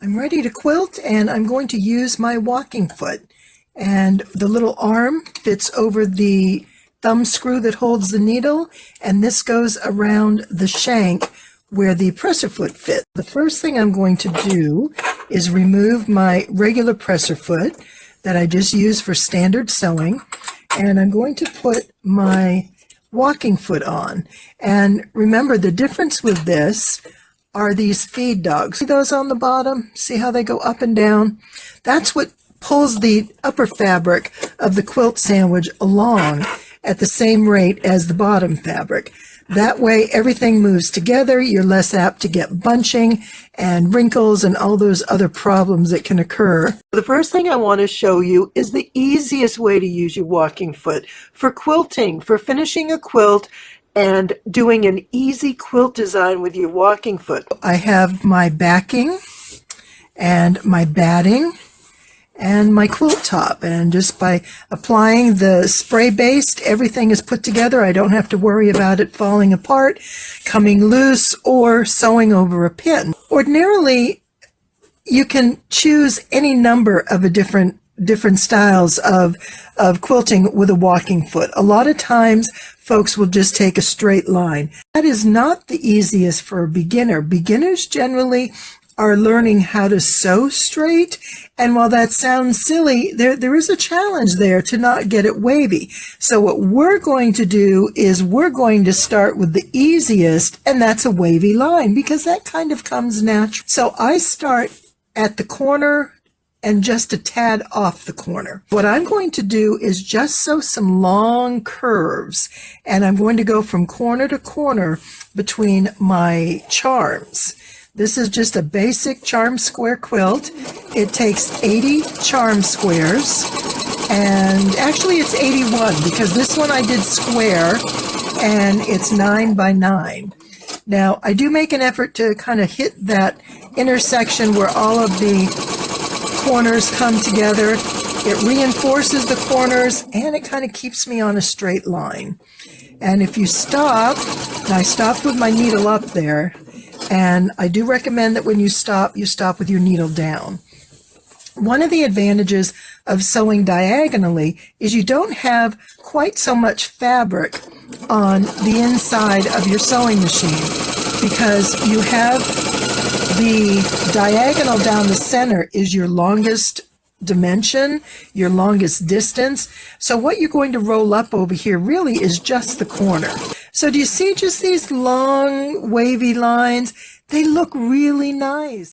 I'm ready to quilt, and I'm going to use my walking foot. And the little arm fits over the thumb screw that holds the needle, and this goes around the shank where the presser foot fits. The first thing I'm going to do is remove my regular presser foot that I just use for standard sewing, and I'm going to put my walking foot on. And remember, the difference with this are these feed dogs. See those on the bottom? See how they go up and down? That's what pulls the upper fabric of the quilt sandwich along at the same rate as the bottom fabric. That way everything moves together. You're less apt to get bunching and wrinkles and all those other problems that can occur. The first thing I want to show you is the easiest way to use your walking foot for quilting, for finishing a quilt and doing an easy quilt design with your walking foot. I have my backing and my batting and my quilt top, and just by applying the spray based, everything is put together. I don't have to worry about it falling apart, coming loose, or sewing over a pin. Ordinarily, you can choose any number of a different styles of quilting with a walking foot. A lot of times folks will just take a straight line. That is not the easiest for a beginner. Beginners generally are learning how to sew straight, and while that sounds silly, there is a challenge there to not get it wavy. So what we're going to do is we're going to start with the easiest, and that's a wavy line, because that kind of comes natural. So I start at the corner and just a tad off the corner. What I'm going to do is just sew some long curves, and I'm going to go from corner to corner between my charms. This is just a basic charm square quilt. It takes 80 charm squares, and actually it's 81 because this one I did square and it's 9 by 9. Now I do make an effort to kind of hit that intersection where all of the corners come together. It reinforces the corners and it kind of keeps me on a straight line. And if you stop, and I stopped with my needle up there, and I do recommend that when you stop with your needle down. One of the advantages of sewing diagonally is you don't have quite so much fabric on the inside of your sewing machine, because you have the diagonal down the center is your longest dimension, your longest distance. So what you're going to roll up over here really is just the corner. So do you see just these long wavy lines? They look really nice.